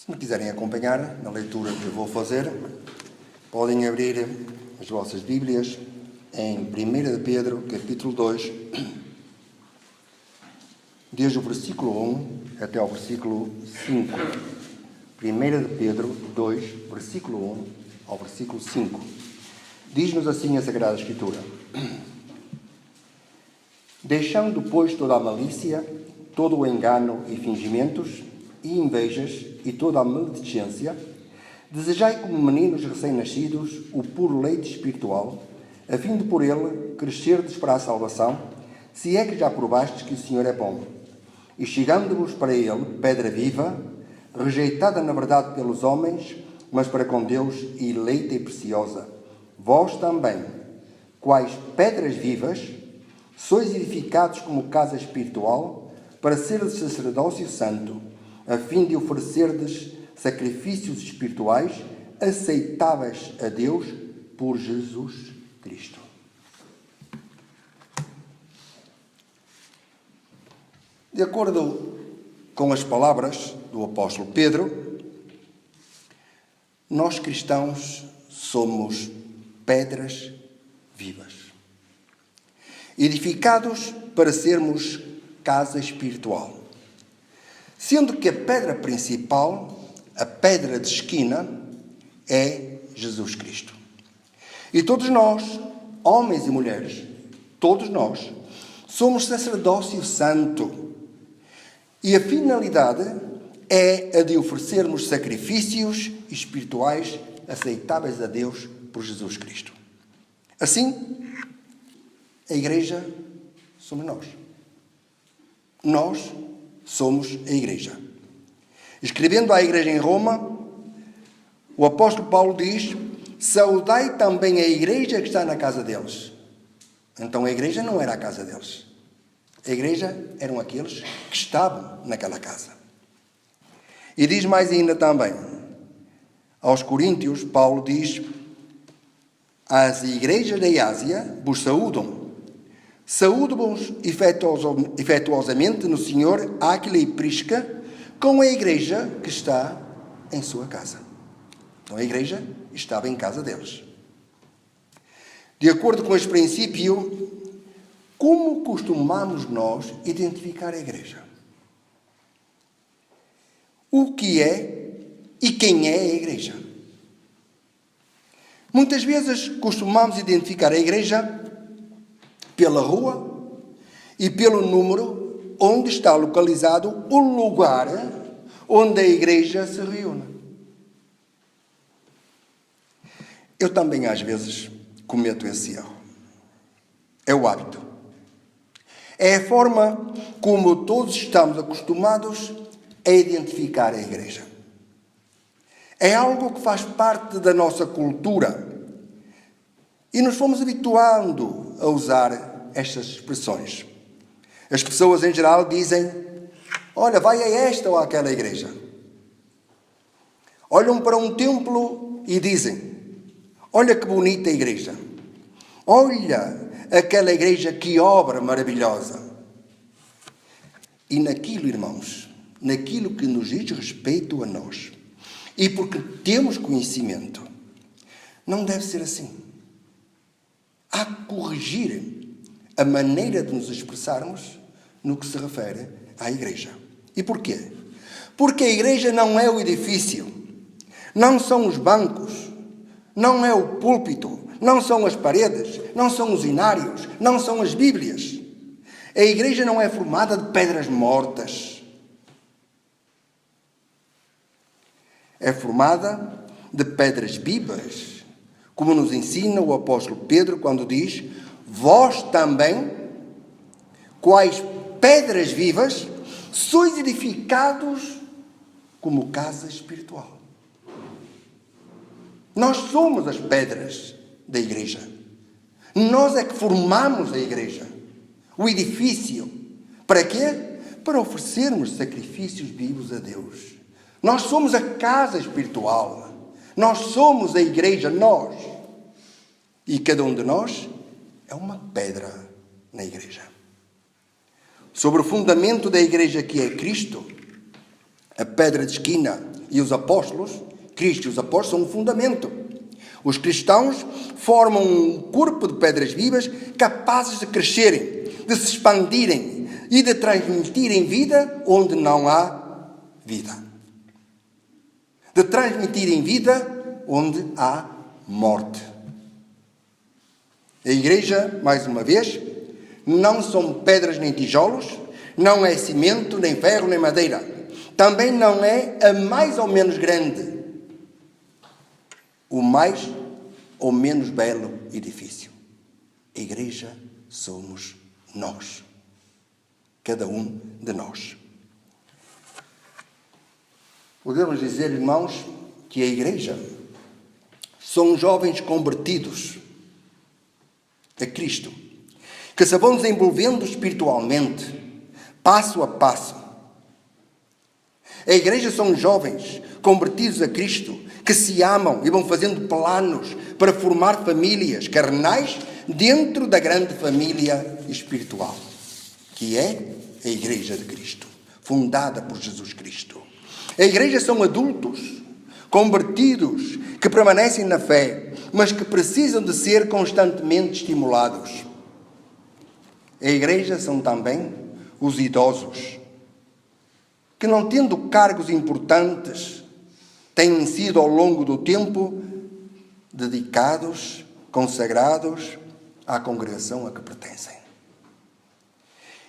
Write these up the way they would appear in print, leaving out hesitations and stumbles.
Se me quiserem acompanhar na leitura que eu vou fazer, podem abrir as vossas Bíblias em 1 de Pedro, capítulo 2, desde o versículo 1 até ao versículo 5. 1 de Pedro 2, versículo 1 ao versículo 5. Diz-nos assim a Sagrada Escritura: Deixando, pois, toda a malícia, todo o engano e fingimentos, e invejas, e toda a maledicência, desejai como meninos recém-nascidos o puro leite espiritual, a fim de por ele crescerdes para a salvação, se é que já provastes que o Senhor é bom. E chegando-vos para ele, pedra viva, rejeitada na verdade pelos homens, mas para com Deus eleita e preciosa, vós também, quais pedras vivas, sois edificados como casa espiritual, para seres sacerdócio santo, a fim de oferecerdes sacrifícios espirituais aceitáveis a Deus por Jesus Cristo. De acordo com as palavras do apóstolo Pedro, nós cristãos somos pedras vivas, edificados para sermos casa espiritual. Sendo que a pedra principal, a pedra de esquina, é Jesus Cristo. E todos nós, homens e mulheres, todos nós, somos sacerdócio santo. E a finalidade é a de oferecermos sacrifícios espirituais aceitáveis a Deus por Jesus Cristo. Assim, a Igreja somos nós. Nós somos a Igreja. Escrevendo à Igreja em Roma, o apóstolo Paulo diz: saudai também a Igreja que está na casa deles. Então a Igreja não era a casa deles. A Igreja eram aqueles que estavam naquela casa. E diz mais ainda também, aos Coríntios, Paulo diz: as igrejas da Ásia vos saúdam. Saúdo-vos efetuosamente no Senhor Áquila e Prisca, com a igreja que está em sua casa. Então a igreja estava em casa deles. De acordo com este princípio, como costumamos nós identificar a igreja? O que é e quem é a igreja? Muitas vezes costumamos identificar a igreja pela rua e pelo número onde está localizado o lugar onde a igreja se reúne. Eu também às vezes cometo esse erro. É o hábito. É a forma como todos estamos acostumados a identificar a igreja. É algo que faz parte da nossa cultura. E nos fomos habituando a usar estas expressões. As pessoas em geral dizem: olha, vai a esta ou àquela igreja. Olham para um templo e dizem: olha que bonita igreja. Olha aquela igreja, que obra maravilhosa. E naquilo, irmãos, naquilo que nos diz respeito a nós, e porque temos conhecimento, não deve ser assim. Há que corrigir a maneira de nos expressarmos no que se refere à igreja. E porquê? Porque a igreja não é o edifício, não são os bancos, não é o púlpito, não são as paredes, não são os inários, não são as Bíblias. A igreja não é formada de pedras mortas. É formada de pedras vivas, como nos ensina o apóstolo Pedro quando diz: vós também, quais pedras vivas, sois edificados como casa espiritual. Nós somos as pedras da igreja. Nós é que formamos a igreja, o edifício. Para quê? Para oferecermos sacrifícios vivos a Deus. Nós somos a casa espiritual. Nós somos a igreja, nós. E cada um de nós é uma pedra na igreja. Sobre o fundamento da igreja, que é Cristo, a pedra de esquina e os apóstolos, Cristo e os apóstolos, são um fundamento. Os cristãos formam um corpo de pedras vivas capazes de crescerem, de se expandirem e de transmitirem vida onde não há vida. De transmitirem vida onde há morte. A igreja, mais uma vez, não são pedras nem tijolos, não é cimento, nem ferro, nem madeira. Também não é a mais ou menos grande, o mais ou menos belo edifício. A igreja somos nós. Cada um de nós. Podemos dizer, irmãos, que a igreja são jovens convertidos a Cristo, que se vão desenvolvendo espiritualmente, passo a passo. A igreja são jovens convertidos a Cristo, que se amam e vão fazendo planos para formar famílias carnais dentro da grande família espiritual, que é a Igreja de Cristo, fundada por Jesus Cristo. A igreja são adultos, convertidos, que permanecem na fé, mas que precisam de ser constantemente estimulados. A igreja são também os idosos, que não tendo cargos importantes, têm sido ao longo do tempo dedicados, consagrados à congregação a que pertencem.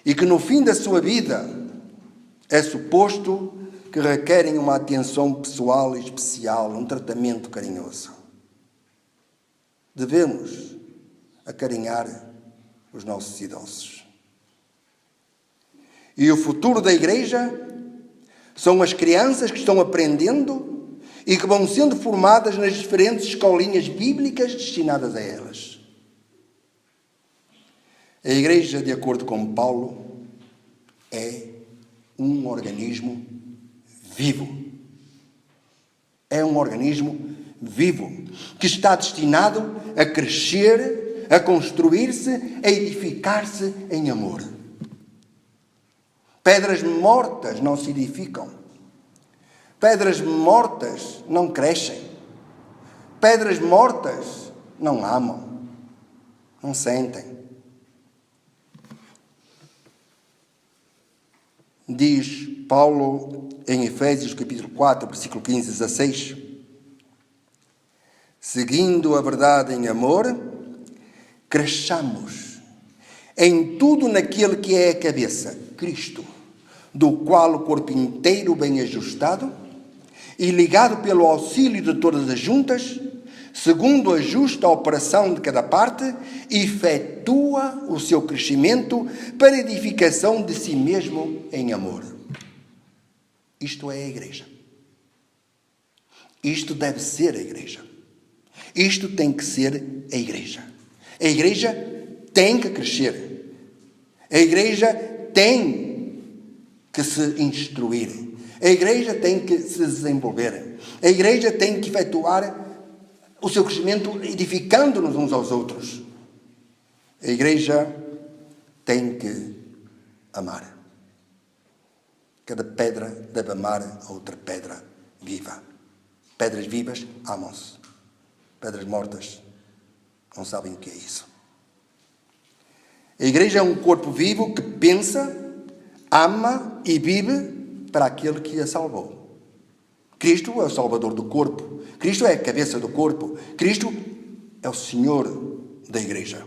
E que no fim da sua vida é suposto que requerem uma atenção pessoal e especial, um tratamento carinhoso. Devemos acarinhar os nossos idosos. E o futuro da igreja são as crianças que estão aprendendo e que vão sendo formadas nas diferentes escolinhas bíblicas destinadas a elas. A igreja, de acordo com Paulo, é um organismo vivo. É um organismo vivo que está destinado a crescer, a construir-se, a edificar-se em amor. Pedras mortas não se edificam. Pedras mortas não crescem. Pedras mortas não amam, não sentem. Diz Paulo em Efésios capítulo 4, versículo 15 e 16: seguindo a verdade em amor, cresçamos em tudo naquele que é a cabeça, Cristo, do qual o corpo inteiro bem ajustado e ligado pelo auxílio de todas as juntas, segundo a justa operação de cada parte, efetua o seu crescimento para edificação de si mesmo em amor. Isto é a igreja. Isto deve ser a igreja. Isto tem que ser a igreja. A igreja tem que crescer. A igreja tem que se instruir. A igreja tem que se desenvolver. A igreja tem que efetuar o seu crescimento edificando-nos uns aos outros. A igreja tem que amar. Cada pedra deve amar a outra pedra viva. Pedras vivas amam-se. Pedras mortas não sabem o que é isso. A igreja é um corpo vivo que pensa, ama e vive para aquele que a salvou. Cristo é o salvador do corpo. Cristo é a cabeça do corpo. Cristo é o Senhor da igreja.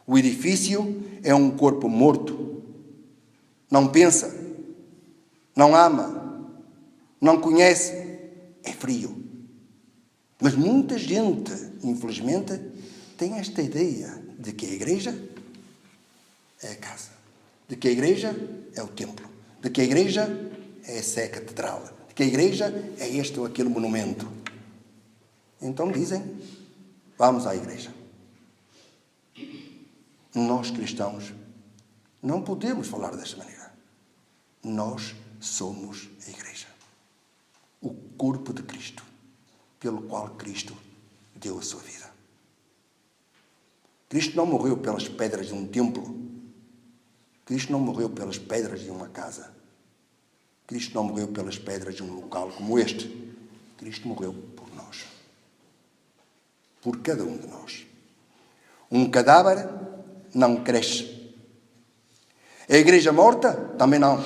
O edifício é um corpo morto. Não pensa, não ama, não conhece, é frio. Mas muita gente, infelizmente, tem esta ideia de que a igreja é a casa, de que a igreja é o templo, de que a igreja é essa catedral, de que a igreja é este ou aquele monumento. Então dizem, vamos à igreja. Nós cristãos não podemos falar desta maneira. Nós somos a igreja, o corpo de Cristo, pelo qual Cristo deu a sua vida. Cristo não morreu pelas pedras de um templo. Cristo não morreu pelas pedras de uma casa. Cristo não morreu pelas pedras de um local como este. Cristo morreu por nós. Por cada um de nós. Um cadáver não cresce. A igreja morta também não.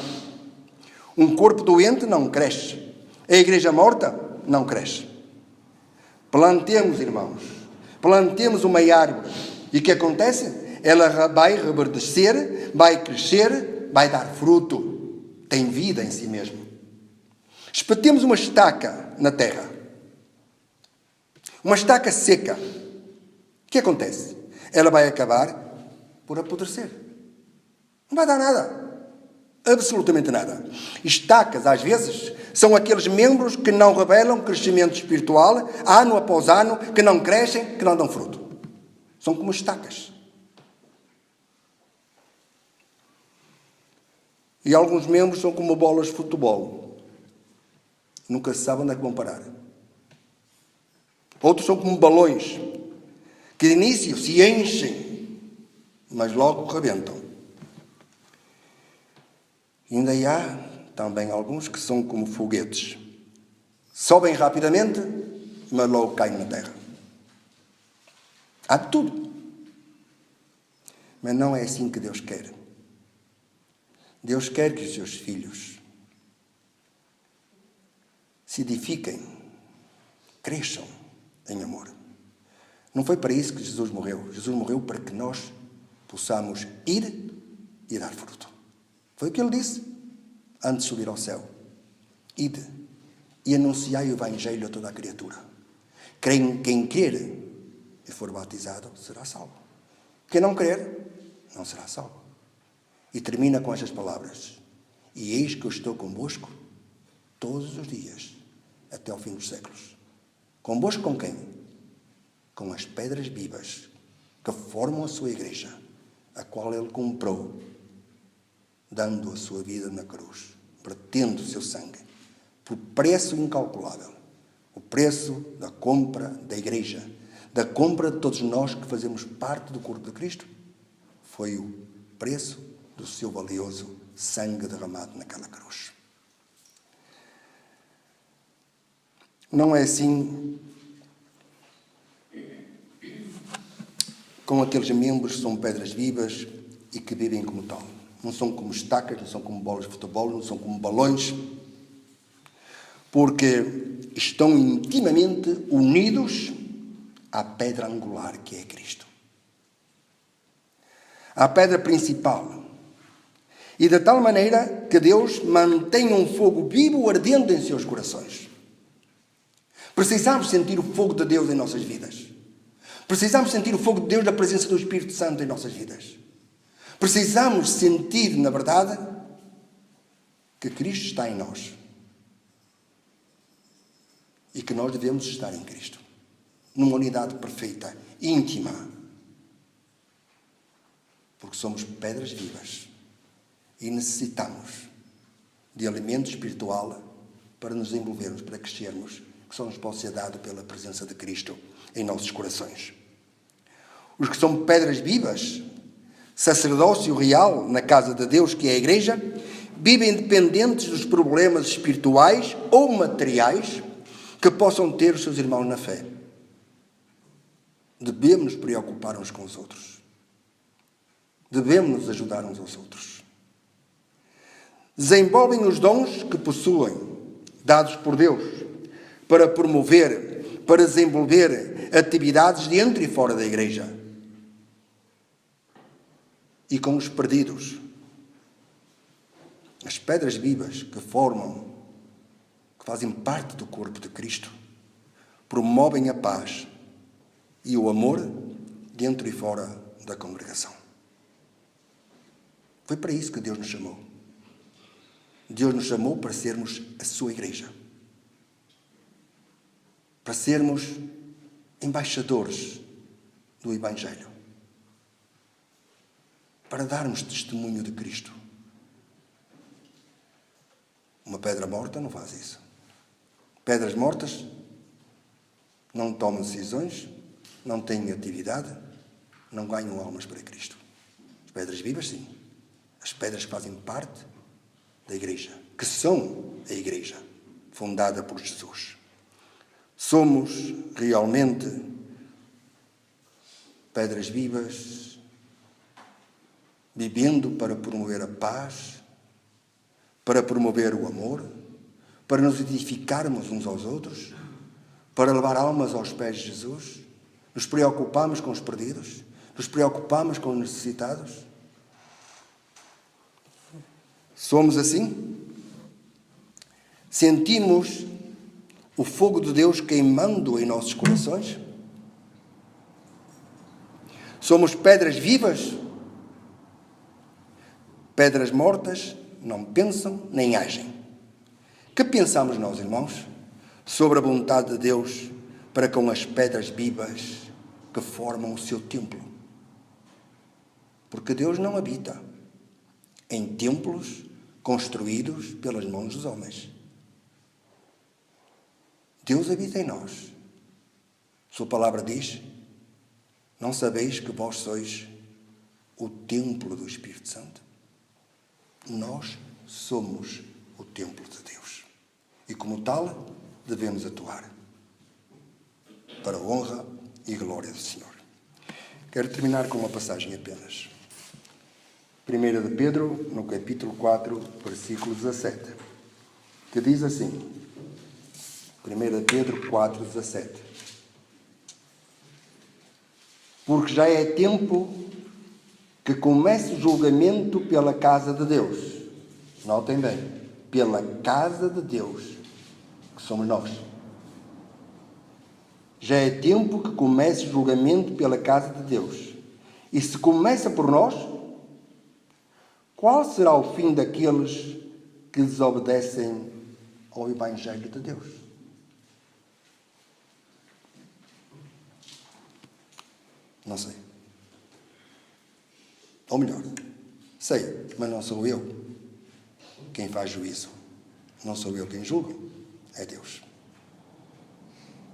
Um corpo doente não cresce. A igreja morta não cresce. Plantemos, irmãos. Plantemos uma árvore. E o que acontece? Ela vai reverdecer, vai crescer, vai dar fruto. Tem vida em si mesmo. Espetemos uma estaca na terra. Uma estaca seca. O que acontece? Ela vai acabar por apodrecer. Não vai dar nada. Absolutamente nada. Estacas, às vezes, são aqueles membros que não revelam crescimento espiritual, ano após ano, que não crescem, que não dão fruto. São como estacas. E alguns membros são como bolas de futebol. Nunca se sabe onde é que vão parar. Outros são como balões, que de início se enchem, mas logo rebentam. E ainda há também alguns que são como foguetes. Sobem rapidamente, mas logo caem na terra. Há de tudo. Mas não é assim que Deus quer. Deus quer que os seus filhos se edifiquem, cresçam em amor. Não foi para isso que Jesus morreu. Jesus morreu para que nós possamos ir e dar fruto. Foi o que ele disse antes de subir ao céu. Ide e anunciai o Evangelho a toda a criatura. Quem crer e for batizado será salvo. Quem não crer não será salvo. E termina com estas palavras. E eis que eu estou convosco todos os dias, até ao fim dos séculos. Convosco com quem? Com as pedras vivas que formam a sua igreja, a qual ele comprou, dando a sua vida na cruz, vertendo o seu sangue, por preço incalculável. O preço da compra da igreja, da compra de todos nós que fazemos parte do corpo de Cristo, foi o preço do seu valioso sangue derramado naquela cruz. Não é assim com aqueles membros que são pedras vivas e que vivem como tal. Não são como estacas, não são como bolas de futebol, não são como balões, porque estão intimamente unidos à pedra angular que é Cristo. À pedra principal. E de tal maneira que Deus mantém um fogo vivo ardente em seus corações. Precisamos sentir o fogo de Deus em nossas vidas. Precisamos sentir o fogo de Deus da presença do Espírito Santo em nossas vidas. Precisamos sentir, na verdade, que Cristo está em nós. E que nós devemos estar em Cristo. Numa unidade perfeita, íntima. Porque somos pedras vivas. E necessitamos de alimento espiritual para nos envolvermos, para crescermos, que só nos pode ser dado pela presença de Cristo em nossos corações. Os que são pedras vivas, sacerdócio real na casa de Deus, que é a igreja, vivem independentes dos problemas espirituais ou materiais que possam ter os seus irmãos na fé. Devemos nos preocupar uns com os outros. Devemos nos ajudar uns aos outros. Desenvolvem os dons que possuem, dados por Deus, para promover, para desenvolver atividades dentro e fora da igreja. E com os perdidos. As pedras vivas que formam, que fazem parte do corpo de Cristo, promovem a paz e o amor dentro e fora da congregação. Foi para isso que Deus nos chamou. Deus nos chamou para sermos a sua igreja. Para sermos embaixadores do Evangelho. Para darmos testemunho de Cristo. Uma pedra morta não faz isso. Pedras mortas não tomam decisões, não têm atividade, não ganham almas para Cristo. As pedras vivas, sim. As pedras que fazem parte da igreja, que são a Igreja, fundada por Jesus. Somos realmente pedras vivas, vivendo para promover a paz, para promover o amor, para nos edificarmos uns aos outros, para levar almas aos pés de Jesus. Nos preocupamos com os perdidos, nos preocupamos com os necessitados. Somos assim? Sentimos o fogo de Deus queimando em nossos corações? Somos pedras vivas? Pedras mortas não pensam nem agem. Que pensamos nós, irmãos, sobre a vontade de Deus para com as pedras vivas que formam o seu templo? Porque Deus não habita em templos construídos pelas mãos dos homens. Deus habita em nós. Sua palavra diz: não sabeis que vós sois o templo do Espírito Santo? Nós somos o templo de Deus. E como tal, devemos atuar para a honra e glória do Senhor. Quero terminar com uma passagem apenas. 1 de Pedro, no capítulo 4, versículo 17, que diz assim, 1 de Pedro 4, 17: porque já é tempo que comece o julgamento pela casa de Deus. Notem bem, pela casa de Deus, que somos nós. Já é tempo que comece o julgamento pela casa de Deus. E se começa por nós, qual será o fim daqueles que desobedecem ao Evangelho de Deus? Não sei. Ou melhor, sei, mas não sou eu quem faz juízo. Não sou eu quem julga, é Deus.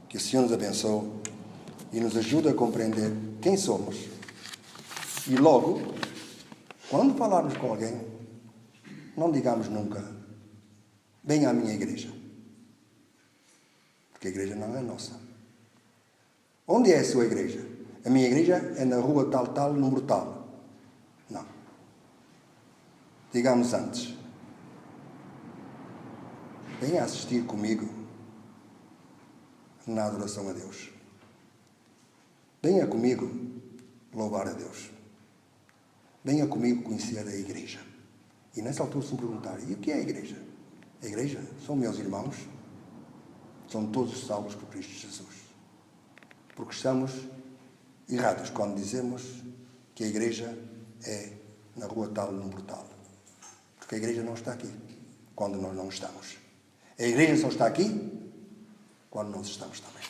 Que o Senhor nos abençoe e nos ajude a compreender quem somos. E logo, quando falarmos com alguém, não digamos nunca: venha à minha igreja. Porque a igreja não é nossa. Onde é a sua igreja? A minha igreja é na rua tal, número tal. Não. Digamos antes: venha assistir comigo na adoração a Deus. Venha comigo louvar a Deus. Venha comigo conhecer a igreja. E nessa altura, se me perguntarem: e o que é a igreja? A igreja são meus irmãos, são todos salvos por Cristo Jesus. Porque estamos errados quando dizemos que a igreja é na rua tal, número tal. Porque a igreja não está aqui quando nós não estamos. A igreja só está aqui quando nós estamos também.